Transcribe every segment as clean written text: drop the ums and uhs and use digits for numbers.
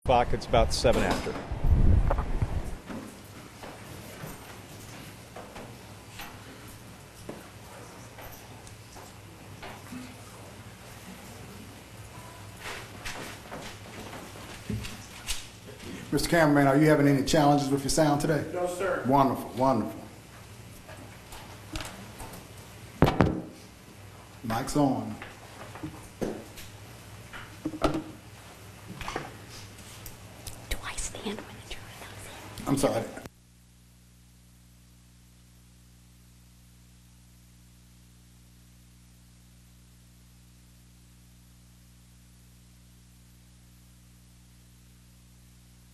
clock. It's about 7 after. Mr. Cameraman, are you having any challenges with your sound today? No, sir. Wonderful, wonderful. Mic's on. Do I stand when the jury comes in? I'm sorry.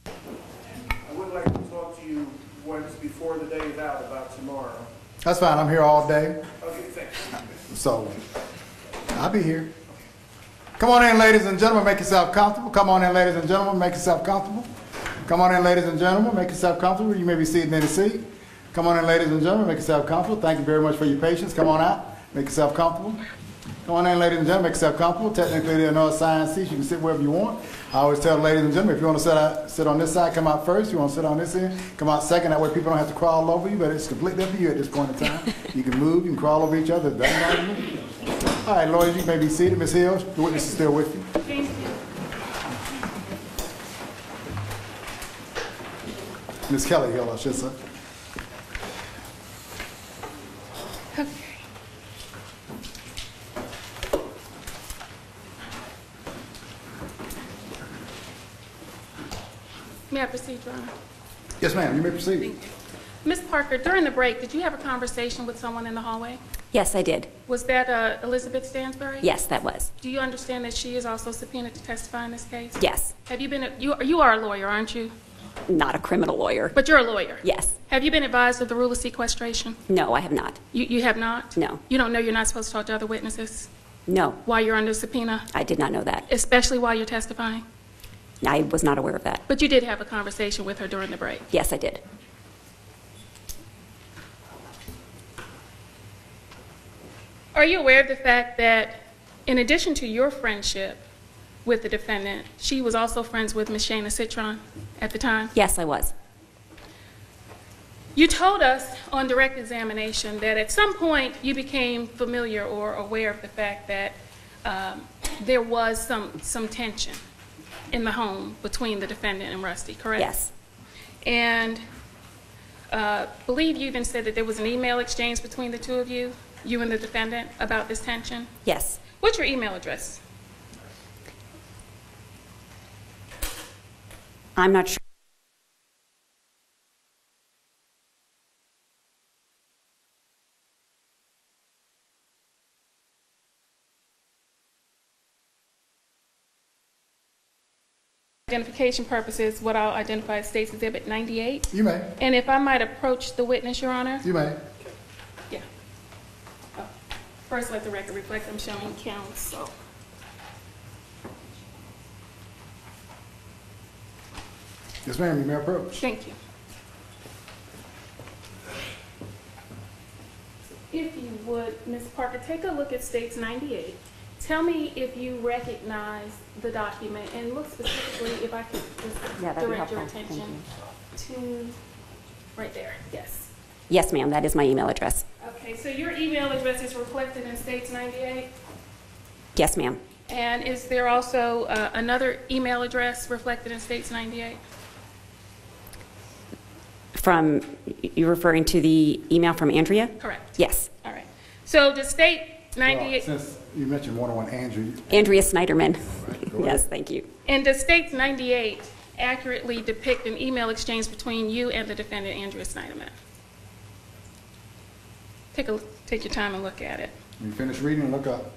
I would like to talk to you once before the day is out about tomorrow. That's fine. I'm here all day, Okay, thanks. so I'll be here. Come on in, ladies and gentlemen. Make yourself comfortable. Come on in, ladies and gentlemen. Make yourself comfortable. Come on in, ladies and gentlemen. Make yourself comfortable. You may be seated in any seat. Come on in, ladies and gentlemen. Make yourself comfortable. Thank you very much for your patience. Come on out. Make yourself comfortable. Come on in, ladies and gentlemen. Make yourself comfortable. Technically, there are no assigned seats. You can sit wherever you want. I always tell ladies and gentlemen, if you want to sit on this side, come out first. If you want to sit on this end, come out second. That way people don't have to crawl over you, but it's completely up to you at this point in time. You can move. You can crawl over each other. It doesn't matter to me. All right, lawyers, you may be seated. Ms. Hill, the witness is still with you. Thank you. Ms. Kelly Hill, I should say. Okay. May I proceed, Your Honor? Yes, ma'am. You may proceed. Thank you. Ms. Parker, during the break, did you have a conversation with someone in the hallway? Yes, I did. Was that Elizabeth Stansbury? Yes, that was. Do you understand that she is also subpoenaed to testify in this case? Yes. Have you been, you are a lawyer, aren't you? Not a criminal lawyer. But you're a lawyer? Yes. Have you been advised of the rule of sequestration? No, I have not. You have not? No. You don't know you're not supposed to talk to other witnesses No, while you're under subpoena, I did not know that. especially while you're testifying? I was not aware of that. But you did have a conversation with her during the break? Yes, I did. Are you aware of the fact that in addition to your friendship with the defendant, she was also friends with Ms. Shana Citron at the time? Yes, I was. You told us on direct examination that at some point you became familiar or aware of the fact that there was some tension in the home between the defendant and Rusty, correct? Yes. And believe you even said that there was an email exchange between the two of you, you and the defendant, about this tension? Yes. What's your email address? I'm not sure. Identification purposes, what I'll identify as State's Exhibit 98. You may. And if I might approach the witness, Your Honor? You may. Yeah. Oh, first, let the record reflect I'm showing counts, so. Yes, ma'am. You may approach. Thank you. If you would, Ms. Parker, take a look at States 98. Tell me if you recognize the document, and look specifically, if I could just direct your attention to right there. Yes. Yes, ma'am, that is my email address. Okay, so your email address is reflected in States 98? Yes, ma'am. And is there also another email address reflected in States 98? From, you're referring to the email from Andrea? Correct. Yes. All right. So the State 98... Well, since you mentioned one-on-one Andrew. Andrea Sneiderman. Right, Yes, thank you. And does States 98 accurately depict an email exchange between you and the defendant, Andrea Sneiderman? Take your time and look at it. When you finish reading, look up.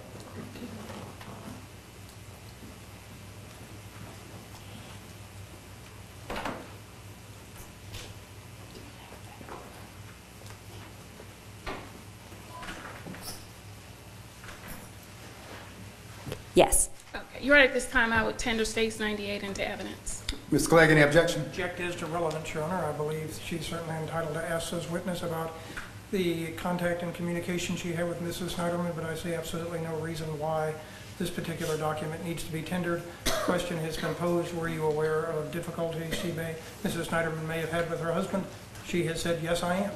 Yes. Okay. You're right. At this time, I would tender States 98 into evidence. Mr. Clegg, any objection? Object is to relevance, Your Honor. I believe she's certainly entitled to ask this witness about the contact and communication she had with Mrs. Sneiderman, but I see absolutely no reason why this particular document needs to be tendered. The question has been posed, were you aware of difficulties Mrs. Sneiderman may have had with her husband? She has said, yes, I am.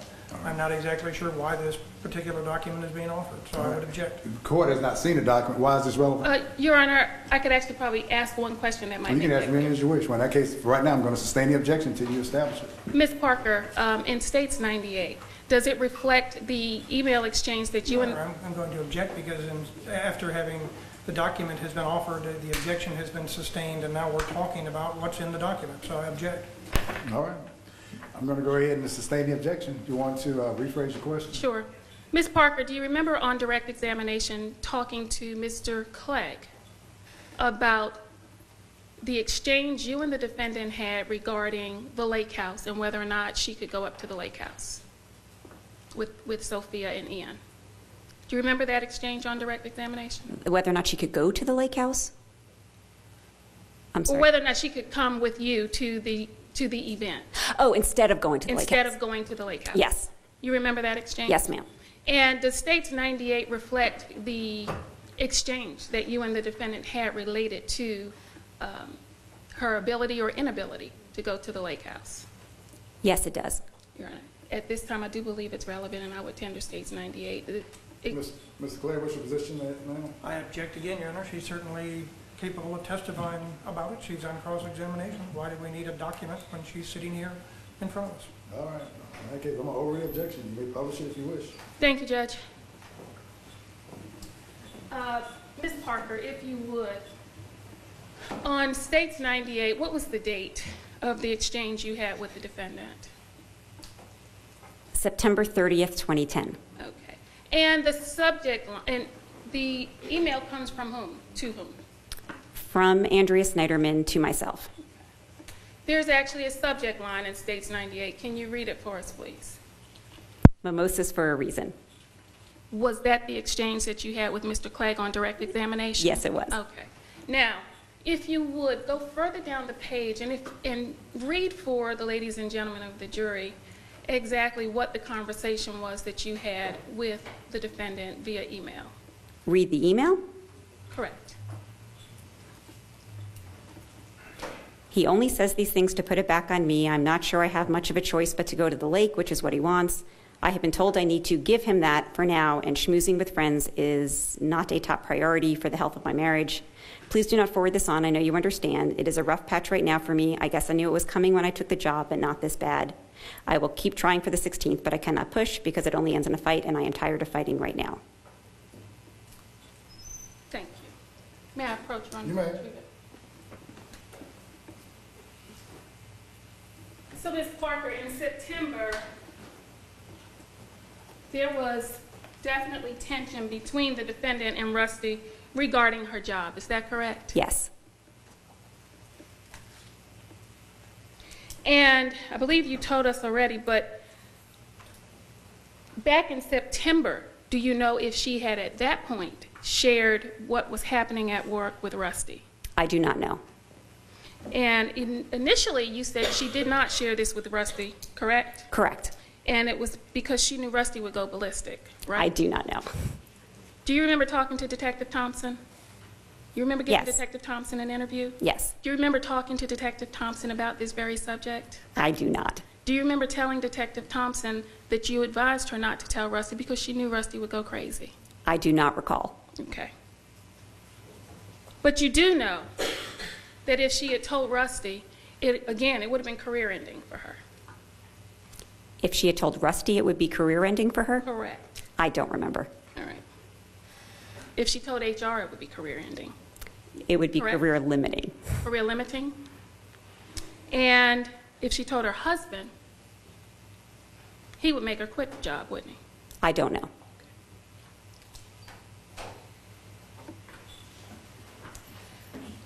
I'm not exactly sure why this particular document is being offered, so I would object. The court has not seen the document. Why is this relevant? Your Honor, I could actually probably ask one question that might You be can ask me as you wish. Well, in that case, right now, I'm going to sustain the objection until you establish it. Ms. Parker, in States 98, does it reflect the email exchange that you and... I'm going to object because after having the document has been offered, the objection has been sustained, and now we're talking about what's in the document, so I object. All right. I'm going to go ahead and sustain the objection. Do you want to rephrase your question? Sure. Ms. Parker, do you remember on direct examination talking to Mr. Clegg about the exchange you and the defendant had regarding the lake house and whether or not she could go up to the lake house with Sophia and Ian? Do you remember that exchange on direct examination? Whether or not she could go to the lake house? I'm sorry. Or whether or not she could come with you to the event. Oh, instead of going to the lake house. Instead of going to the lake house. Yes. You remember that exchange? Yes, ma'am. And does States 98 reflect the exchange that you and the defendant had related to her ability or inability to go to the lake house? Yes, it does. Your Honor, at this time, I do believe it's relevant, and I would tender States 98. Mr. Clay, what's your position now? I object again, Your Honor. She's certainly capable of testifying about it. She's on cross-examination. Why do we need a document when she's sitting here in front of us? All right. In that case, I'm going to overrule the objection. You may publish it if you wish. Thank you, Judge. Ms. Parker, if you would, on States 98, what was the date of the exchange you had with the defendant? September 30th, 2010. Okay. And the subject line, and the email comes from whom? To whom? From Andrea Sneiderman to myself. There's actually a subject line in States 98. Can you read it for us, please? Mimosas for a reason. Was that the exchange that you had with Mr. Clegg on direct examination? Yes, it was. Okay. Now, if you would, go further down the page and read for the ladies and gentlemen of the jury exactly what the conversation was that you had with the defendant via email. Read the email? Correct. He only says these things to put it back on me. I'm not sure I have much of a choice but to go to the lake, which is what he wants. I have been told I need to give him that for now, and schmoozing with friends is not a top priority for the health of my marriage. Please do not forward this on. I know you understand. It is a rough patch right now for me. I guess I knew it was coming when I took the job, but not this bad. I will keep trying for the 16th, but I cannot push because it only ends in a fight, and I am tired of fighting right now. Thank you. May I approach you on You may. So, Ms. Parker, in September, there was definitely tension between the defendant and Rusty regarding her job. Is that correct? Yes. And I believe you told us already, but back in September, do you know if she had at that point shared what was happening at work with Rusty? I do not know. And initially, you said she did not share this with Rusty, correct? Correct. And it was because she knew Rusty would go ballistic, right? I do not know. Do you remember talking to Detective Thompson? You remember giving Yes. Detective Thompson an interview? Yes. Do you remember talking to Detective Thompson about this very subject? I do not. Do you remember telling Detective Thompson that you advised her not to tell Rusty because she knew Rusty would go crazy? I do not recall. Okay. But you do know that if she had told Rusty, it would have been career-ending for her. If she had told Rusty it would be career-ending for her? Correct. I don't remember. All right. If she told HR, it would be career-ending. It would be Correct. career-limiting. Career-limiting. And if she told her husband, he would make her quit the job, wouldn't he? I don't know.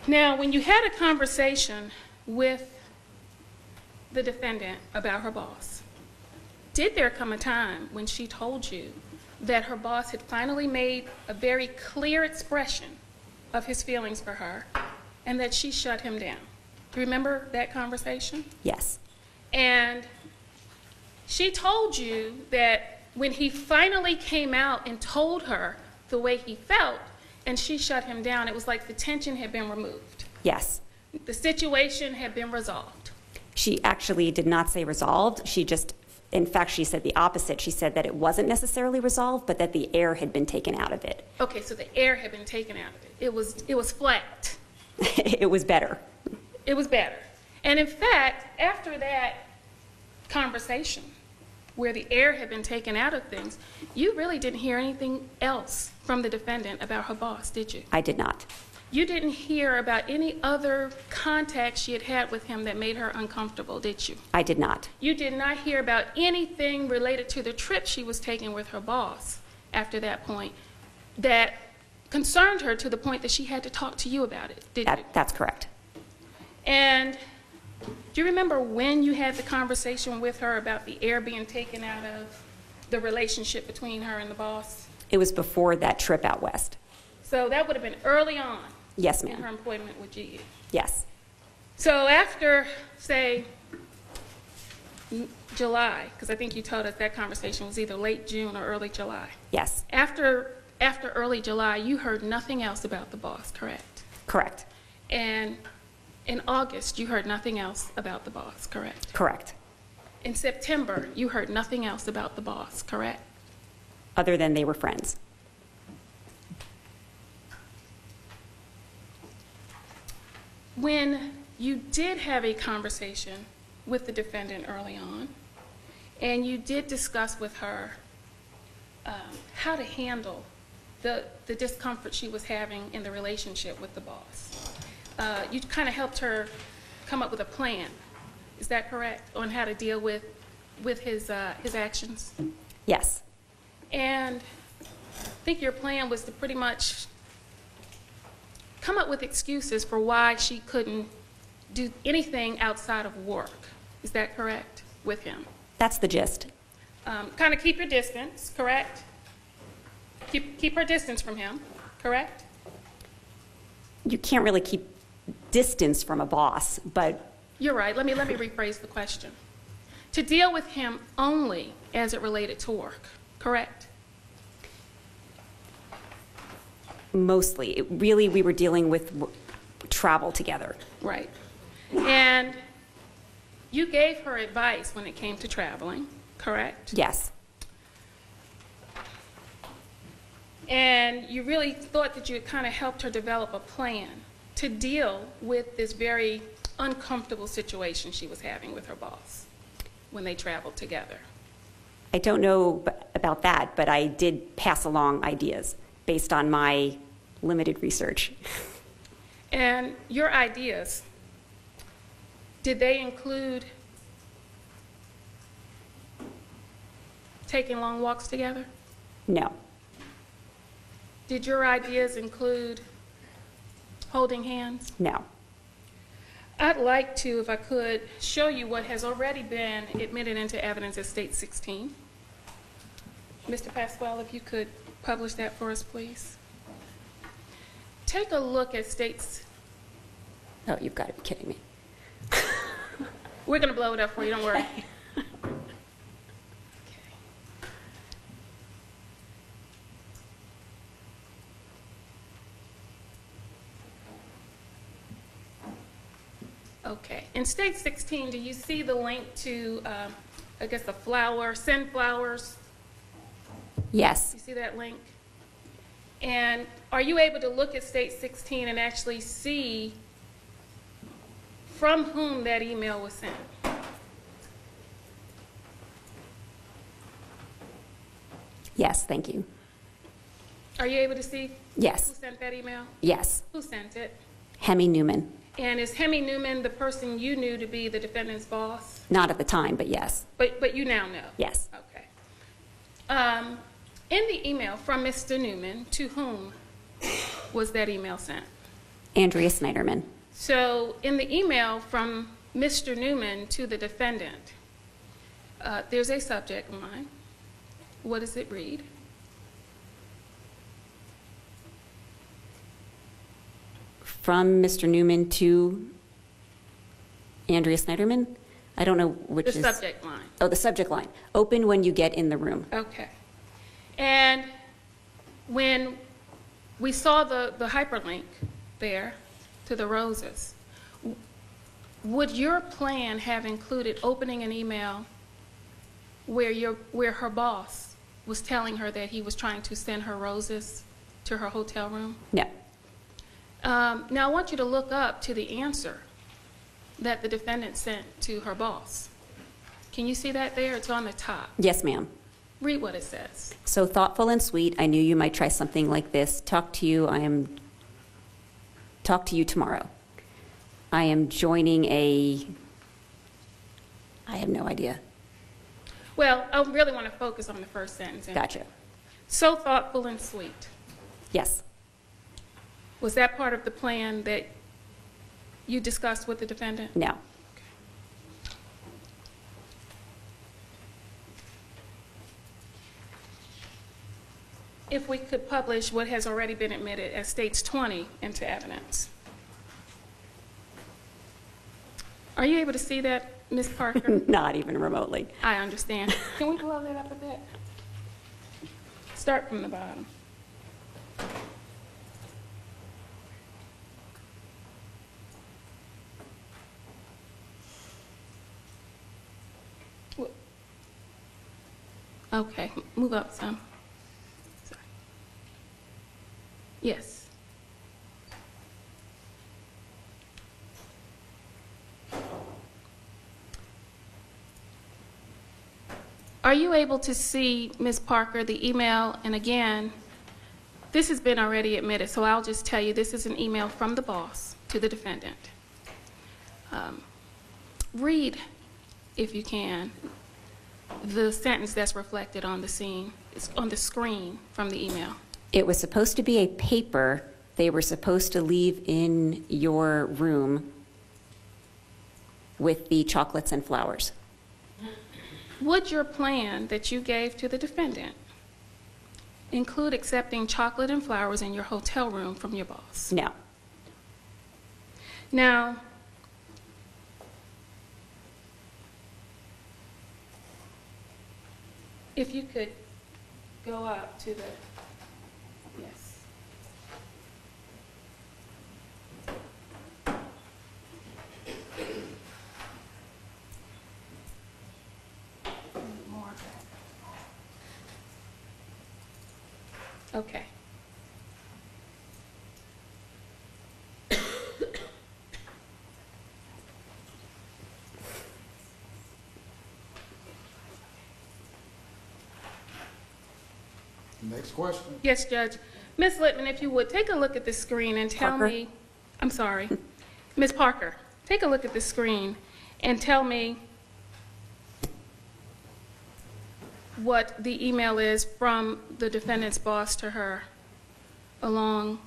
Now, when you had a conversation with the defendant about her boss, did there come a time when she told you that her boss had finally made a very clear expression of his feelings for her and that she shut him down? Do you remember that conversation? Yes. And she told you that when he finally came out and told her the way he felt, and she shut him down, it was like the tension had been removed. Yes. The situation had been resolved. She actually did not say resolved. She just, in fact, she said the opposite. She said that it wasn't necessarily resolved, but that the air had been taken out of it. Okay, so the air had been taken out of it. It was flat. It was better. It was better. And in fact, after that conversation where the air had been taken out of things, you really didn't hear anything else from the defendant about her boss, did you? I did not. You didn't hear about any other contact she had had with him that made her uncomfortable, did you? I did not. You did not hear about anything related to the trip she was taking with her boss after that point that concerned her to the point that she had to talk to you about it, did you? That's correct. And do you remember when you had the conversation with her about the air being taken out of the relationship between her and the boss? It was before that trip out west. So that would have been early on. Yes, in her ma'am. employment with GE. Yes. So after, say, July, because I think you told us that conversation was either late June or early July. Yes. After early July, you heard nothing else about the boss, correct? Correct. And in August, you heard nothing else about the boss, correct? Correct. In September, you heard nothing else about the boss, correct? Other than they were friends. When you did have a conversation with the defendant early on, and you did discuss with her how to handle the discomfort she was having in the relationship with the boss, you kind of helped her come up with a plan. Is that correct? On how to deal with his actions? Yes. And I think your plan was to pretty much come up with excuses for why she couldn't do anything outside of work. Is that correct with him? That's the gist. Kind of keep your distance, correct? Keep her distance from him, correct? You can't really keep distance from a boss, but You're right. Let me rephrase the question. To deal with him only as it related to work, correct? mostly. Really, we were dealing with travel together. Right. And you gave her advice when it came to traveling, correct? Yes. And you really thought that you had kind of helped her develop a plan to deal with this very uncomfortable situation she was having with her boss when they traveled together. I don't know about that, but I did pass along ideas based on my limited research. And your ideas, did they include taking long walks together? No. Did your ideas include holding hands? No. I'd like to, if I could, show you what has already been admitted into evidence at State 16. Mr. Pasquale, if you could publish that for us, please. Take a look at State's... Oh, you've got to be kidding me. We're going to blow it up for you, don't worry. Okay. In State 16, do you see the link to, I guess, the flower, send flowers? Yes. You see that link? And are you able to look at State 16 and actually see from whom that email was sent? Yes, thank you. Are you able to see Yes. who sent that email? Yes. Who sent it? Hemi Newman. And is Hemi Newman the person you knew to be the defendant's boss? Not at the time, but yes. But you now know? Yes. Okay. In the email from Mr. Newman, to whom was that email sent? Andrea Sneiderman. So in the email from Mr. Newman to the defendant, there's a subject line. What does it read? From Mr. Newman to Andrea Sneiderman? I don't know which The is... subject line. Oh, the subject line. Open when you get in the room. Okay. And when we saw the hyperlink there to the roses. Would your plan have included opening an email where her boss was telling her that he was trying to send her roses to her hotel room? No. Now I want you to look up to the answer that the defendant sent to her boss. Can you see that there? It's on the top. Yes, ma'am. Read what it says. So thoughtful and sweet, I knew you might try something like this. Talk to you tomorrow. I am joining I have no idea. Well, I really want to focus on the first sentence. Gotcha. So thoughtful and sweet. Yes. Was that part of the plan that you discussed with the defendant? No. If we could publish what has already been admitted as States 20 into evidence. Are you able to see that, Ms. Parker? Not even remotely. I understand. Can we blow that up a bit? Start from the bottom. Okay, move up some. Sorry. Yes. Are you able to see, Ms. Parker, the email? And again, this has been already admitted, so I'll just tell you this is an email from the boss to the defendant. Read, if you can, the sentence that's reflected on the scene. It's on the screen from the email. It was supposed to be a paper they were supposed to leave in your room with the chocolates and flowers. Would your plan that you gave to the defendant include accepting chocolate and flowers in your hotel room from your boss? No. Now, if you could go up to the, yes. More. Okay. Next question. Yes, Judge. Ms. Littman, if you would, take a look at the screen and tell Parker? me, I'm sorry, Ms. Parker, take a look at the screen and tell me what the email is from the defendant's boss to her along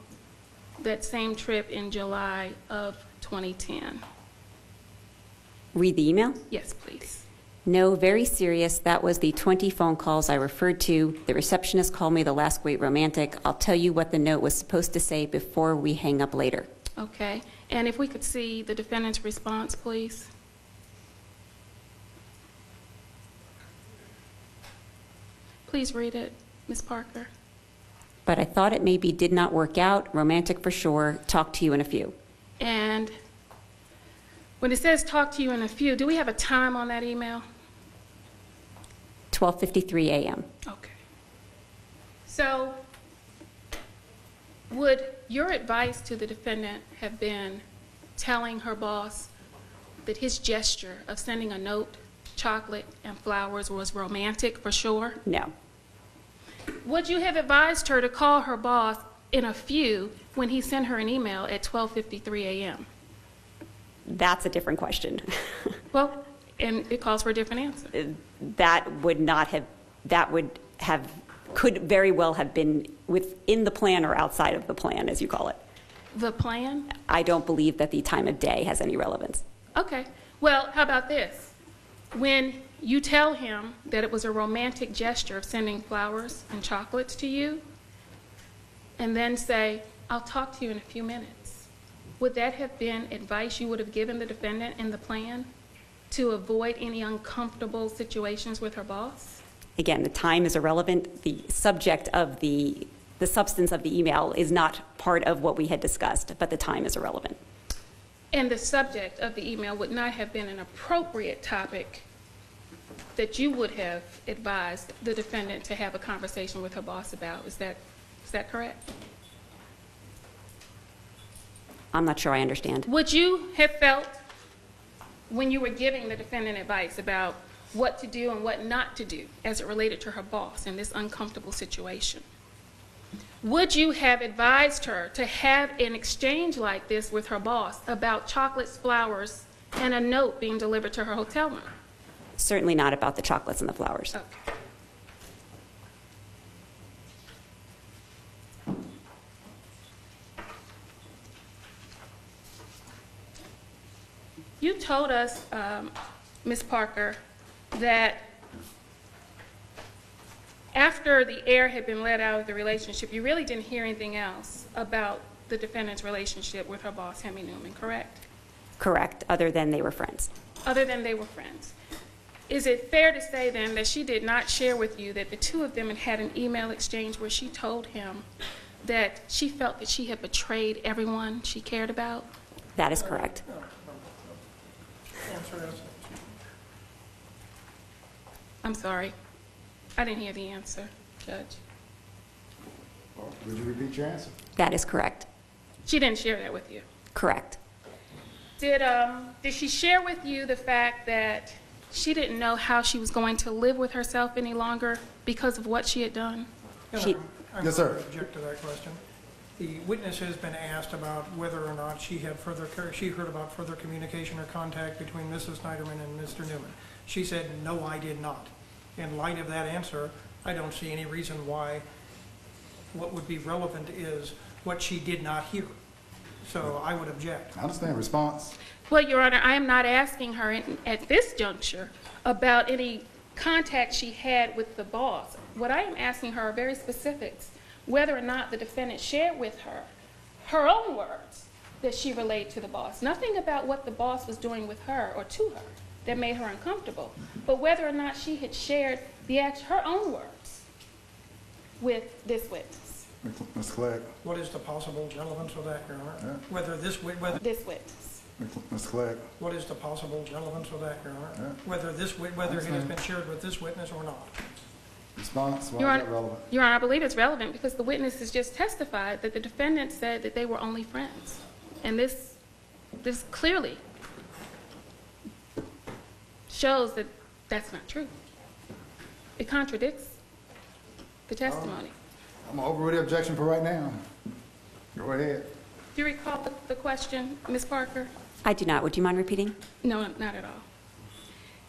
that same trip in July of 2010. Read the email? Yes, please. No, very serious. That was the 20 phone calls I referred to. The receptionist called me the last great romantic. I'll tell you what the note was supposed to say before we hang up later. Okay. And if we could see the defendant's response, please. Please read it, Ms. Parker. But I thought it maybe did not work out. Romantic for sure. Talk to you in a few. And when it says talk to you in a few, do we have a time on that email? 12:53 a.m. Okay. So would your advice to the defendant have been telling her boss that his gesture of sending a note, chocolate, and flowers was romantic for sure? No. Would you have advised her to call her boss in a few when he sent her an email at 12:53 a.m.? That's a different question. Well, and it calls for a different answer. Could very well have been within the plan or outside of the plan, as you call it. The plan? I don't believe that the time of day has any relevance. Okay. Well, how about this? When you tell him that it was a romantic gesture of sending flowers and chocolates to you, and then say, I'll talk to you in a few minutes, would that have been advice you would have given the defendant in the plan to avoid any uncomfortable situations with her boss? Again, the time is irrelevant. The subject of the the substance of the email is not part of what we had discussed, but the time is irrelevant. And the subject of the email would not have been an appropriate topic that you would have advised the defendant to have a conversation with her boss about. Is that correct? I'm not sure I understand. Would you have felt, when you were giving the defendant advice about what to do and what not to do as it related to her boss in this uncomfortable situation, would you have advised her to have an exchange like this with her boss about chocolates, flowers, and a note being delivered to her hotel room? Certainly not about the chocolates and the flowers. Okay. You told us, Ms. Parker, that after the air had been let out of the relationship, you really didn't hear anything else about the defendant's relationship with her boss, Hemi Newman, correct? Correct, other than they were friends. Other than they were friends. Is it fair to say then that she did not share with you that the two of them had had an email exchange where she told him that she felt that she had betrayed everyone she cared about? That is correct. I'm sorry. I didn't hear the answer, Judge. Well, would you repeat your answer? That is correct. She didn't share that with you. Correct. Did she share with you the fact that she didn't know how she was going to live with herself any longer because of what she had done? Yes, sir. I object to that question. The witness has been asked about whether or not she heard about further communication or contact between Mrs. Sneiderman and Mr. Newman. She said, no, I did not. In light of that answer, I don't see any reason why what would be relevant is what she did not hear. So I would object. I understand. Response? Well, Your Honor, I am not asking her at this juncture about any contact she had with the boss. What I am asking her are very specifics, whether or not the defendant shared with her her own words that she relayed to the boss. Nothing about what the boss was doing with her or to her that made her uncomfortable, but whether or not she had shared her own words with this witness. Ms. Clegg. What is the possible relevance of that, Your Honor? Yeah. Whether this witness. Ms. Clegg. What is the possible relevance of that, Your Honor? Yeah. Whether it has been shared with this witness or not? Response? Why Your is Honor, that relevant? Your Honor, I believe it's relevant because the witness has just testified that the defendant said that they were only friends. And this clearly shows that that's not true. It contradicts the testimony. I'm going to overrule the objection for right now. Go ahead. Do you recall the question, Ms. Parker? I do not. Would you mind repeating? No, not at all.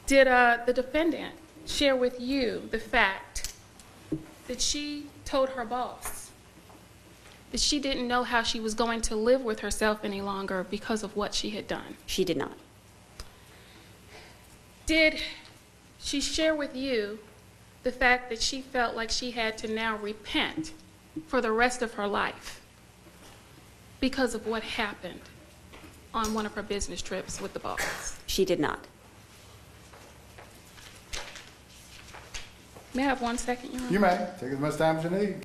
Did the defendant share with you the fact that she told her boss that she didn't know how she was going to live with herself any longer because of what she had done? She did not. Did she share with you the fact that she felt like she had to now repent for the rest of her life because of what happened on one of her business trips with the boss? She did not. May I have 1 second, Your Honor? You may. Take as much time as you need.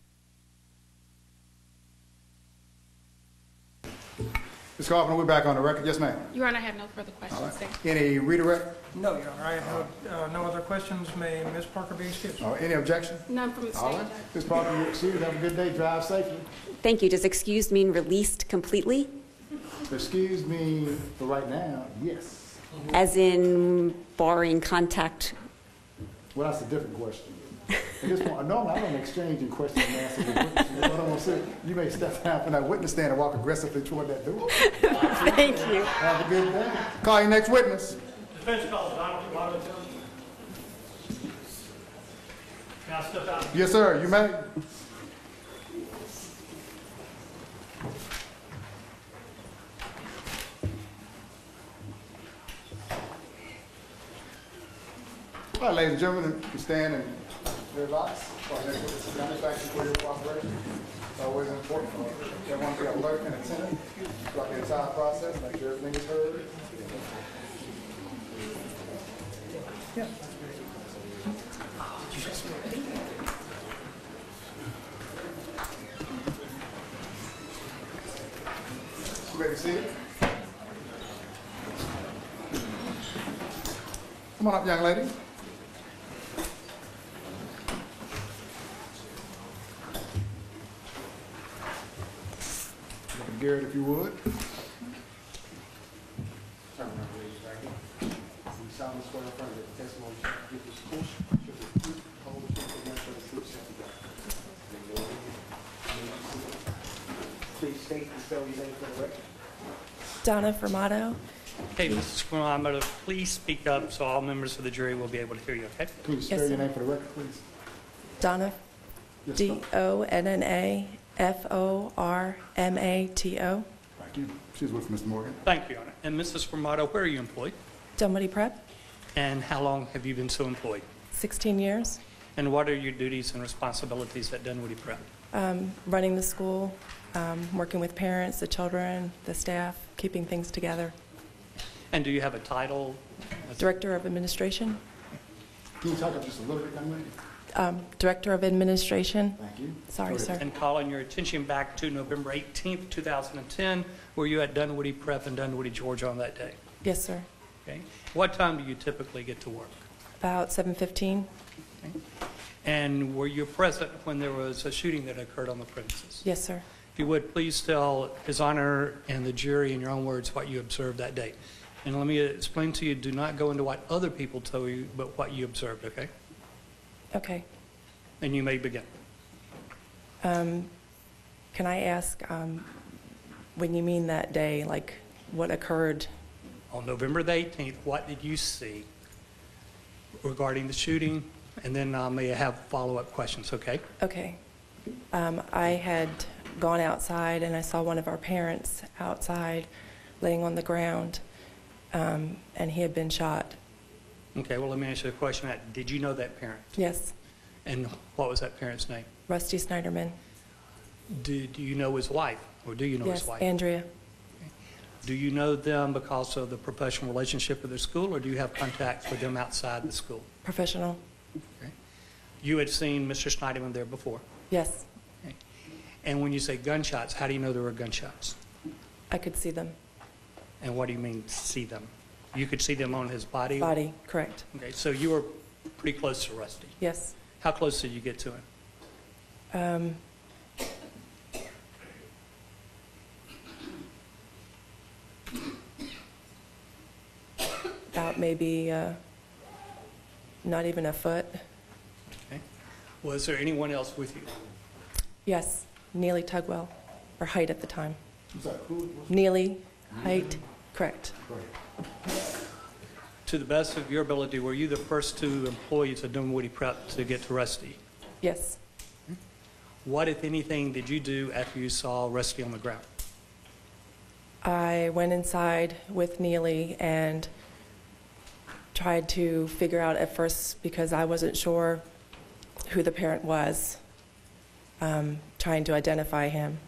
Ms. Kaufman, we're back on the record. Yes, ma'am. Your Honor, I have no further questions. All right. Thank you. Any redirect? No, Your Honor. I have no other questions. May Ms. Parker be excused? Any objection? None from the stage. All right. Ms. Parker, you're excused. Have a good day. Drive safely. Thank you. Does excused mean released completely? Excuse me for right now. Yes. As in barring contact? Well, that's a different question. At this point, normally I don't exchange in question and answer with witnesses. You know what I'm going to say? You may step down from that witness stand and walk aggressively toward that door. Thank you. Have a good day. Call your next witness. Defense calls Donald Robinson. Can I step out? Yes, sir. You may. All right, ladies and gentlemen, you stand and revise. Thank you for your cooperation. It's always important for everyone to be alert and attentive throughout the entire process, make sure everything is heard. Yeah. Come on up, young lady. Garrett, if you would. Turn around, please, right here. We solemnly swear in front of the testimony you give this course, should be true, whole truth, and nothing but the truth, so help you God. Please state and spell your name for the record. Donna Fermato. Okay, Mrs. Squirrel, please speak up so all members of the jury will be able to hear you, okay? Can you spell Yes, your sir. name for the record, please? Donna, Yes, Donnafformato. Thank you. She's with Mr. Morgan. Thank you, Your Honor. And Mrs. Squirrel, where are you employed? Dunwoody Prep, And how long have you been so employed? 16 years. And what are your duties and responsibilities at Dunwoody Prep? Running the school, working with parents, the children, the staff, keeping things together. And do you have a title? Director of Administration. Can you talk up just a little bit, young lady? Director of Administration. Thank you. Sorry, Go ahead. sir. And calling your attention back to November 18th, 2010, were you at Dunwoody Prep in Dunwoody, Georgia on that day? Yes, sir. Okay. What time do you typically get to work? About 7:15. Okay. And were you present when there was a shooting that occurred on the premises? Yes, sir. If you would, please tell His Honor and the jury in your own words what you observed that day. And let me explain to you, do not go into what other people told you, but what you observed, okay? Okay. And you may begin. Can I ask, when you mean that day, like what occurred? On November the 18th, what did you see regarding the shooting? And then I may have follow-up questions, okay? Okay. I had gone outside and I saw one of our parents outside laying on the ground, and he had been shot. Okay, well, let me ask you a question. Did you know that parent? Yes, And what was that parent's name? Rusty Sneiderman. Did you know his wife, or do you know his Yes, wife? Andrea. Do you know them because of the professional relationship with the school, or do you have contacts with them outside the school? Professional. Okay. You had seen Mr. Schneiderman there before. Yes, Okay. And when you say gunshots, how do you know there were gunshots? I could see them. And what do you mean, see them? You could see them on his body? Body, correct. Okay, so you were pretty close to Rusty. Yes. How close did you get to him? About maybe not even a foot. Okay. Was there anyone else with you? Yes, Neely Tugwell, or Height at the time. I'm sorry, who was Neely, Height, correct. Go ahead. To the best of your ability, were you the first two employees of Dunwoody Prep to get to Rusty? Yes. What, if anything, did you do after you saw Rusty on the ground? I went inside with Neely and tried to figure out at first, because I wasn't sure who the parent was, trying to identify him.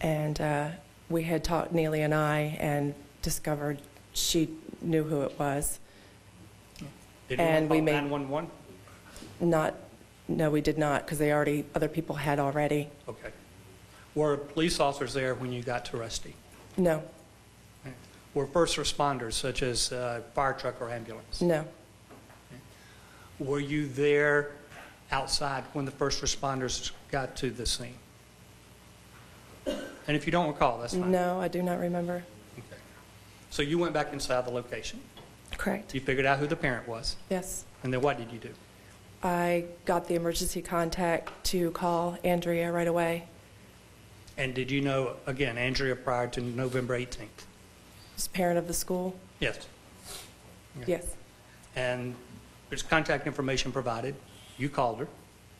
And we had talked, Neely and I, and discovered she knew who it was. Did And we anyone made- call 911? No, we did not, because other people had already. Okay. Were police officers there when you got to Rusty? No, Were first responders, such as fire truck or ambulance? no, Were you there outside when the first responders got to the scene? And if you don't recall, that's fine. no, I do not remember. Okay. So you went back inside the location. Correct. You figured out who the parent was. Yes. And then what did you do? I got the emergency contact to call Andrea right away. And did you know, again, Andrea prior to November 18th? She's parent of the school. Yes. Okay. Yes, And there's contact information provided. You called her.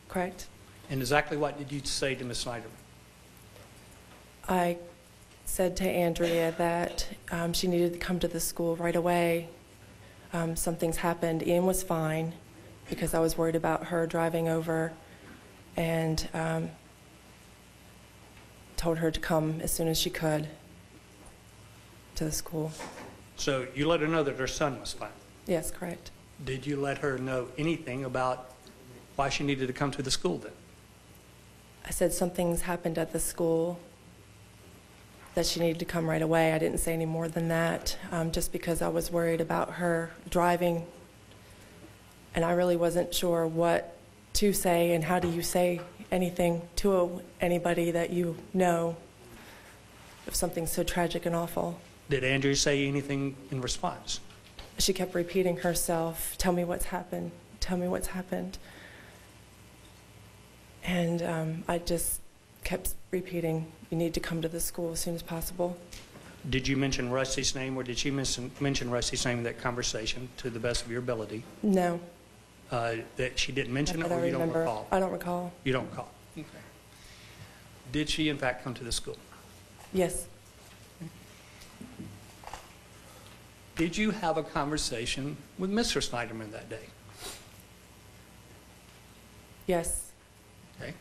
correct. And exactly what did you say to Ms. Snyderman? I said to Andrea that she needed to come to the school right away. Something's happened. Ian was fine because I was worried about her driving over, and told her to come as soon as she could to the school. So you let her know that her son was fine. Yes, correct. Did you let her know anything about why she needed to come to the school then? I said something's happened at the school, that she needed to come right away. I didn't say any more than that, just because I was worried about her driving and I really wasn't sure what to say and how do you say anything to anybody that you know of something so tragic and awful. Did Andrea say anything in response? She kept repeating herself, tell me what's happened, tell me what's happened. And I just kept repeating, you need to come to the school as soon as possible. Did you mention Rusty's name, or did she mention Rusty's name in that conversation to the best of your ability? No. That she didn't mention I it, don't or you remember. don't recall? I don't recall. You don't recall? Okay. Did she, in fact, come to the school? Yes. Did you have a conversation with Mr. Sneiderman that day? Yes. Okay.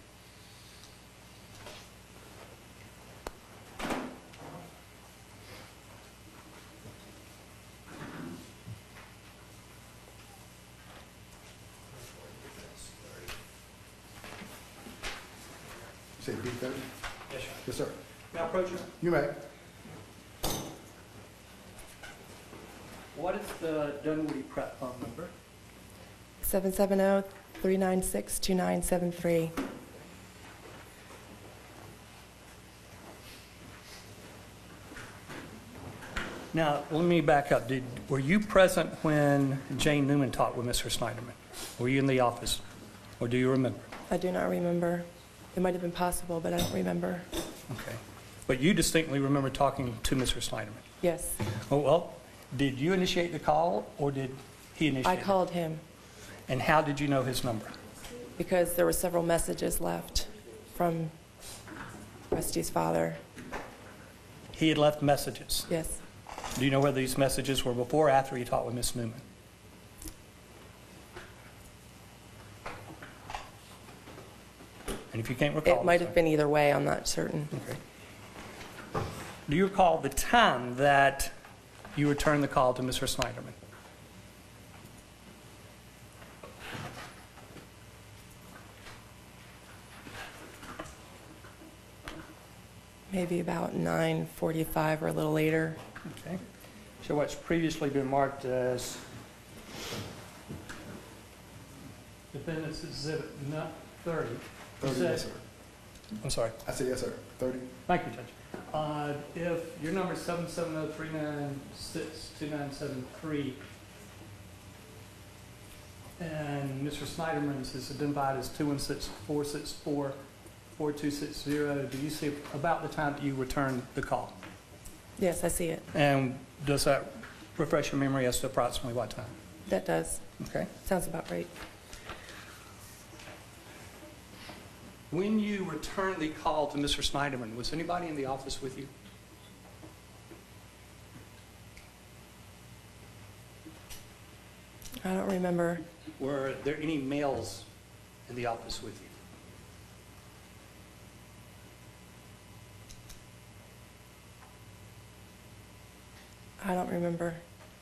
Say B30? Yes, sir. Yes, sir. May I approach you? You may. What is the Dunwoody Prep phone number? 770-396-2973. Now, let me back up. Were you present when Jane Newman talked with Mr. Sneiderman? Were you in the office, or do you remember? I do not remember. It might have been possible, but I don't remember. Okay. But you distinctly remember talking to Mr. Sneiderman? Yes. Oh, well, did you initiate the call, or did he initiate I it? called him And how did you know his number? because there were several messages left from Rusty's father. He had left messages. Yes. Do you know whether these messages were before or after he talked with Miss Newman? And if you can't recall... It might have been either way. I'm not certain. Okay. Do you recall the time that you returned the call to Mr. Sneiderman? Maybe about 9:45 or a little later. Okay. So what's previously been marked as Defendant's Exhibit 30. 30, yes, sir. I'm sorry. I said yes, sir. 30. Thank you, Judge. If your number is 770-396-2973, and Mr. Sneiderman's is identified as 216-464-4260, do you see about the time that you returned the call? Yes, I see it. And does that refresh your memory as to approximately what time? That does. Okay. Sounds about right. When you returned the call to Mr. Sneiderman, was anybody in the office with you? I don't remember. Were there any males in the office with you? I don't remember.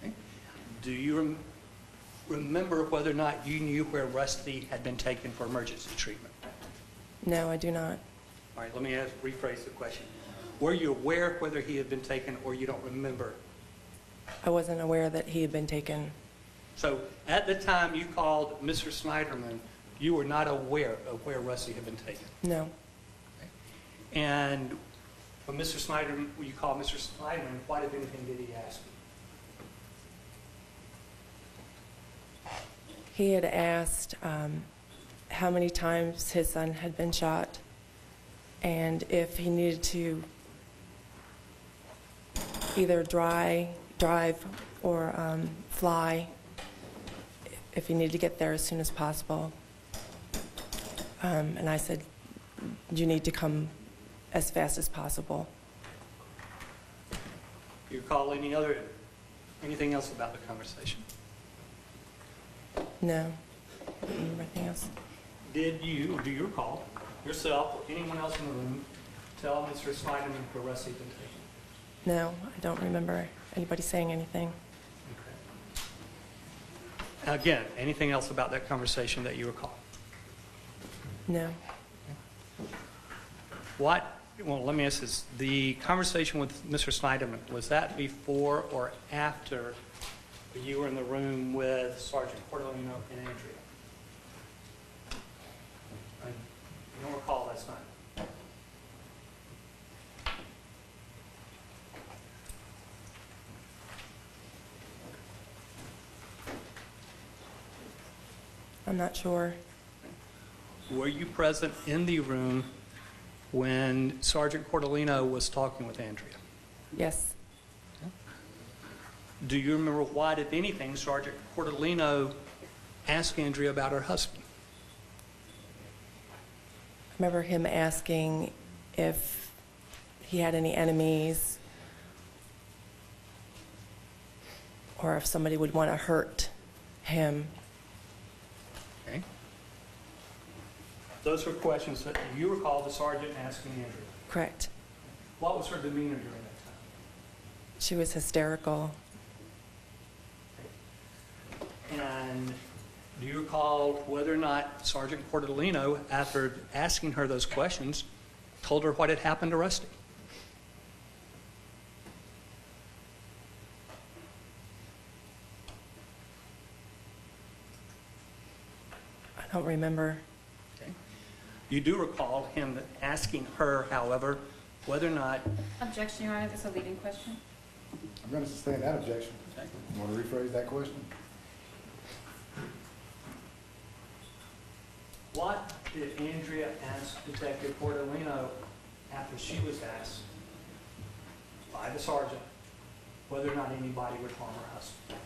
Okay. Do you remember whether or not you knew where Rusty had been taken for emergency treatment? No, I do not. All right, let me rephrase the question. Were you aware whether he had been taken, or you don't remember? I wasn't aware that he had been taken. So at the time you called Mr. Sneiderman, you were not aware of where Rusty had been taken? No. Okay. And when Mr. Sneiderman, when you called Mr. Sneiderman, what, if anything, did he ask you? He had asked how many times his son had been shot and if he needed to either drive or fly, if he needed to get there as soon as possible. And I said, you need to come as fast as possible. Do you recall anything else about the conversation? No. I don't remember anything else. Do you recall, yourself or anyone else in the room, tell Mr. Sneiderman where Rusty had been taken? No, I don't remember anybody saying anything. Okay. Again, anything else about that conversation that you recall? No. Well, let me ask this. The conversation with Mr. Sneiderman, was that before or after You were in the room with Sergeant Cordellino and Andrea. You don't recall, that's fine. I'm not sure. Were you present in the room when Sergeant Cordellino was talking with Andrea? Yes. Do you remember why, if anything, Sergeant Cordellino asked Andrea about her husband? I remember him asking if he had any enemies or if somebody would want to hurt him. Okay. Those were questions that you recall the sergeant asking Andrea. Correct. What was her demeanor during that time? She was hysterical. And do you recall whether or not Sergeant Cordellino, after asking her those questions, told her what had happened to Rusty? I don't remember. Okay. You do recall him asking her, however, whether or not... Objection, Your Honor, that's a leading question. I'm going to sustain that objection. Okay. You want to rephrase that question? What did Andrea ask Detective Cordellino after she was asked by the sergeant whether or not anybody would harm her husband?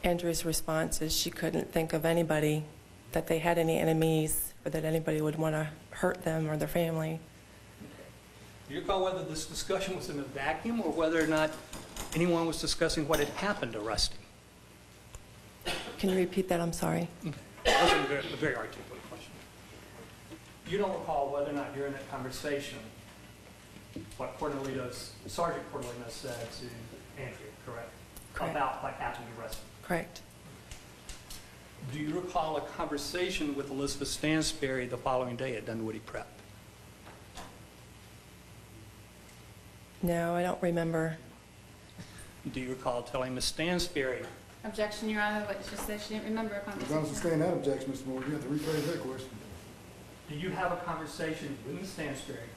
Andrea's response is she couldn't think of anybody, that they had any enemies, or that anybody would want to hurt them or their family. Do you recall whether this discussion was in a vacuum or whether or not anyone was discussing what had happened to Rusty? Can you repeat that? I'm sorry. Okay. That wasn't a very articulate question. You don't recall whether or not during that conversation what Sergeant Cordellino said to Andrea, correct? Correct. About what happened to Rusty. Correct. Do you recall a conversation with Elizabeth Stansberry the following day at Dunwoody Prep? No, I don't remember. Do you recall telling Ms. Stansberry? Objection, Your Honor, but she said she didn't remember a I'm going to conversation. sustain that objection, Mr. Moore. You have to rephrase that question. Do you have a conversation with Ms. Stansberry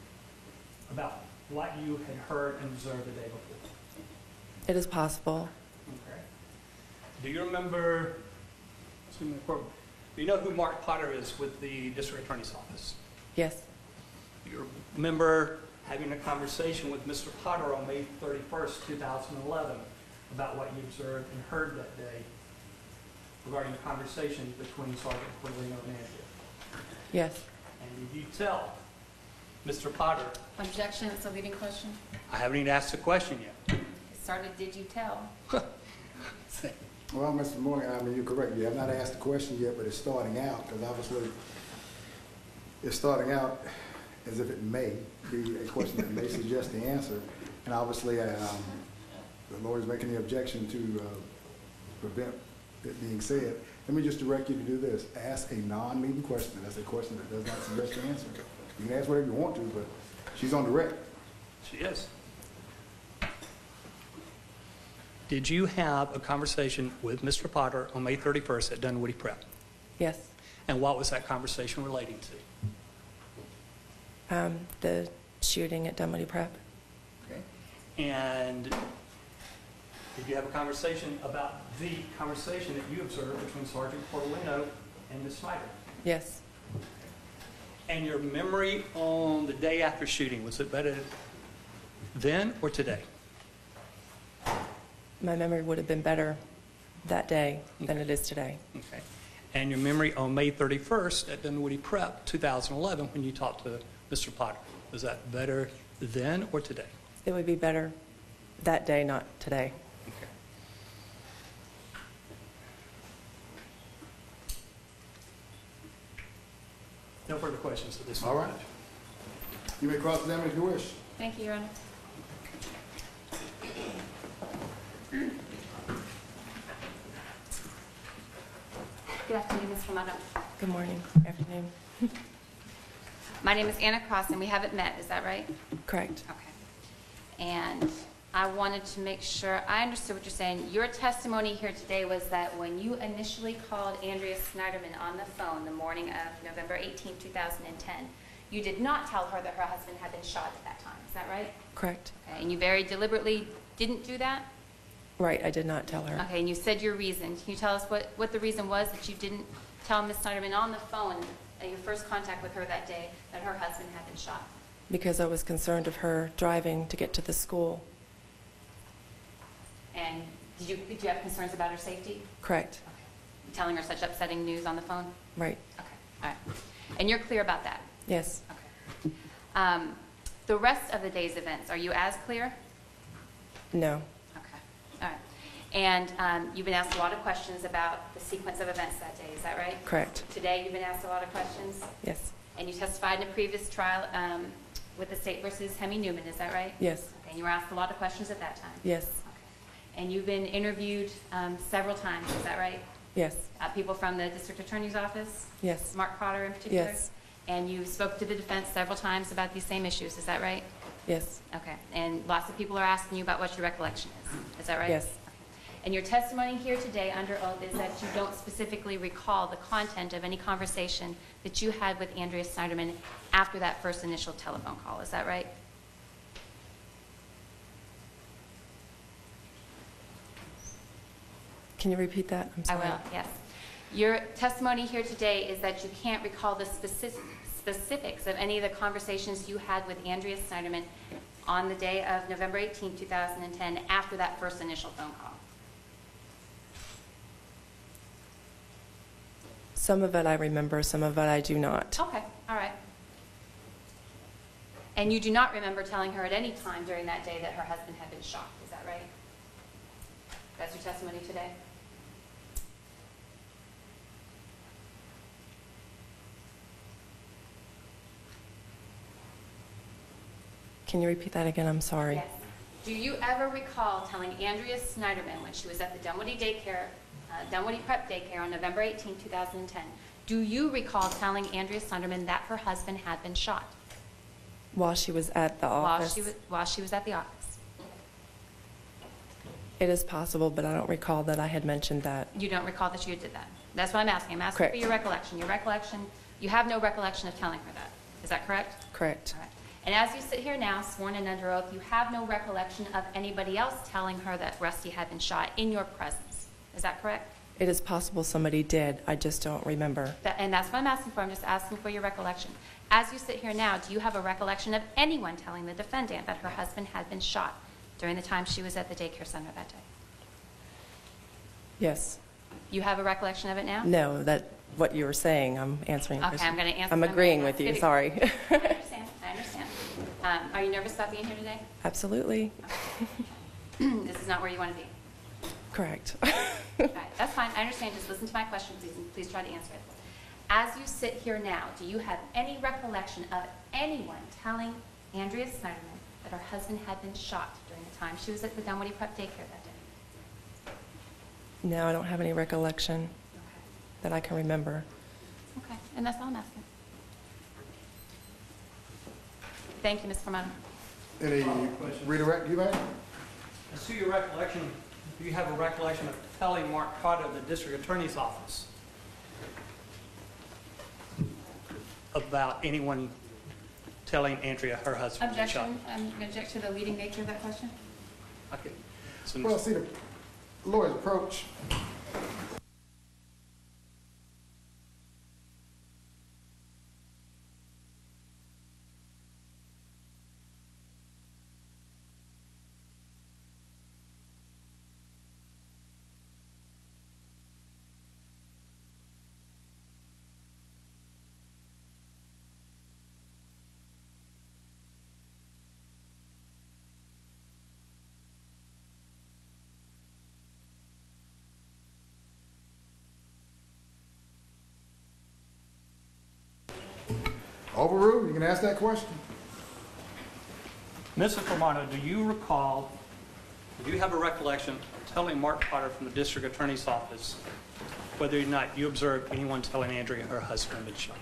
about what you had heard and observed the day before? It is possible. Okay. Do you remember, do you know who Mark Potter is with the District Attorney's Office? Yes. Do you remember having a conversation with Mr. Potter on May 31st, 2011 about what you observed and heard that day regarding the conversation between Sergeant Cordellino and Andrea? Yes. And did you tell Mr. Potter? Objection, it's a leading question. I haven't even asked the question yet. It started, did you tell? Well, Mr. Moore, I mean, you're correct. You have not asked the question yet, but it's starting out, because obviously it's starting out as if it may be a question that may suggest the answer. And obviously, the lawyer's making the objection to prevent it being said. Let me just direct you to do this. Ask a non-leading question. That's a question that does not suggest the answer. You can ask whatever you want to, but she's on direct. She is. Did you have a conversation with Mr. Potter on May 31st at Dunwoody Prep? Yes. And what was that conversation relating to? The shooting at Dunwoody Prep. Okay. And did you have a conversation about the conversation that you observed between Sergeant Cordellino and Ms. Snyder? Yes. And your memory on the day after shooting, was it better then or today? My memory would have been better that day than it is today. Okay. And your memory on May 31st at Dunwoody Prep 2011 when you talked to Mr. Potter, was that better then or today? It would be better that day, not today. Okay. No further questions at this point. All right. You may cross-examine if you wish. Thank you, Your Honor. Good afternoon, Ms. Famato. Good morning. Afternoon. My name is Anna Cross, and we haven't met, is that right? Correct. Okay. And I wanted to make sure I understood what you're saying. Your testimony here today was that when you initially called Andrea Sneiderman on the phone the morning of November 18, 2010, you did not tell her that her husband had been shot at that time. Is that right? Correct. Okay, and you very deliberately didn't do that? Right, I did not tell her. Okay, and you said your reason. Can you tell us what the reason was that you didn't tell Ms. Sneiderman on the phone at your first contact with her that day that her husband had been shot? Because I was concerned of her driving to get to the school. And did you have concerns about her safety? Correct. Okay. Telling her such upsetting news on the phone? Right. Okay, all right. And you're clear about that? Yes. Okay. The rest of the day's events, are you as clear? No. Okay, all right. And you've been asked a lot of questions about the sequence of events that day, is that right? Correct. Today you've been asked a lot of questions? Yes. And you testified in a previous trial with the state versus Hemi Newman, is that right? Yes. Okay, and you were asked a lot of questions at that time? Yes. Okay. And you've been interviewed several times, is that right? Yes. People from the district attorney's office? Yes. Mark Potter in particular? Yes. And you spoke to the defense several times about these same issues, is that right? Yes. Okay. And lots of people are asking you about what your recollection is that right? Yes. Okay. And your testimony here today under oath is that you don't specifically recall the content of any conversation that you had with Andrea Sneiderman after that first initial telephone call, is that right? Can you repeat that? I'm sorry. I will, yes. Your testimony here today is that you can't recall the specifics of any of the conversations you had with Andrea Sneiderman on the day of November 18, 2010, after that first initial phone call. Some of it I remember, some of it I do not. Okay, all right. And you do not remember telling her at any time during that day that her husband had been shot, is that right? That's your testimony today? Can you repeat that again? I'm sorry. Yes. Do you ever recall telling Andrea Sneiderman when she was at the Dunwoody Prep Daycare on November 18, 2010, do you recall telling Andrea Sneiderman that her husband had been shot? While she was at the office? While she was at the office. It is possible, but I don't recall that I had mentioned that. You don't recall that you did that? That's what I'm asking. I'm asking Correct. for your recollection. Your recollection, you have no recollection of telling her that. Is that correct? Correct. All right. And as you sit here now, sworn and under oath, you have no recollection of anybody else telling her that Rusty had been shot in your presence. Is that correct? It is possible somebody did. I just don't remember. And that's what I'm asking for. I'm just asking for your recollection. As you sit here now, do you have a recollection of anyone telling the defendant that her husband had been shot during the time she was at the daycare center that day? Yes. You have a recollection of it now? No, that what you were saying, I'm answering. Okay, I'm going to answer. I'm agreeing with you, sorry. I understand. I understand. Are you nervous about being here today? Absolutely. Okay. This is not where you want to be. Correct. All right, that's fine. I understand. Just listen to my question, please, and please try to answer it. As you sit here now, do you have any recollection of anyone telling Andrea Sneiderman that her husband had been shot during the time she was at the Dunwoody Prep Daycare that day? No, I don't have any recollection that I can remember. Okay, and that's all I'm asking. Thank you, Ms. Fermano. Any redirect, you may? As to your recollection, do you have a recollection of telling Mark Potter of the district attorney's office about anyone telling Andrea her husband was shot? Objection. I'm going to object to the leading nature of that question. Okay. So, Well, see, the lawyer's approach. Overruled, you can ask that question. Mrs. Fermano, do you recall, do you have a recollection of telling Mark Potter from the district attorney's office whether or not you observed anyone telling Andrea her husband had been shot?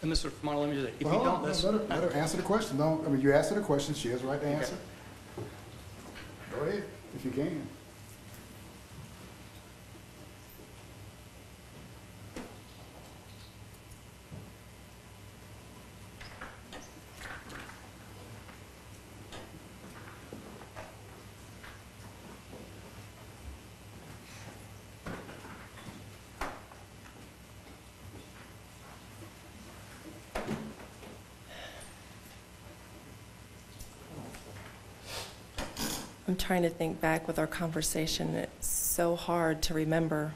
And Mr. Marlowe, let me just say, if you Well, don't, hold on, that's... let her answer the question. No, I mean, you asked her the question, she has the right to answer. Go ahead, if you can. I'm trying to think back with our conversation. It's so hard to remember.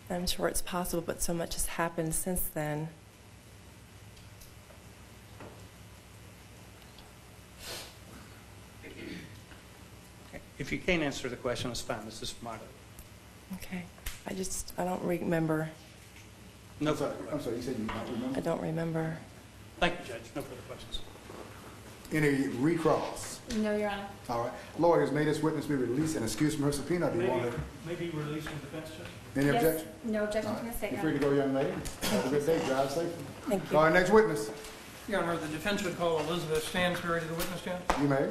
I'm sure it's possible, but so much has happened since then. If you can't answer the question, it's fine, Mrs. Marlowe. Okay. I don't remember. No I'm sorry, further I'm questions. sorry, you said you don't remember? I don't remember. Thank you, Judge. No further questions. Any recross? No, Your Honor. All right. Lawyers, may this witness be released and excused from her subpoena? Do you want to, Maybe releasing defense, Judge? any Yes. objection? No objection All from right. the state, You're Your free to Honor. go, young lady. Have a good day. Drive safely. Thank you. All right, next witness. Your Honor, the defense would call Elizabeth Stansberry to the witness stand. You may.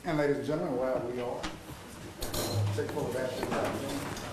And ladies and gentlemen, while we are, take full advantage of that.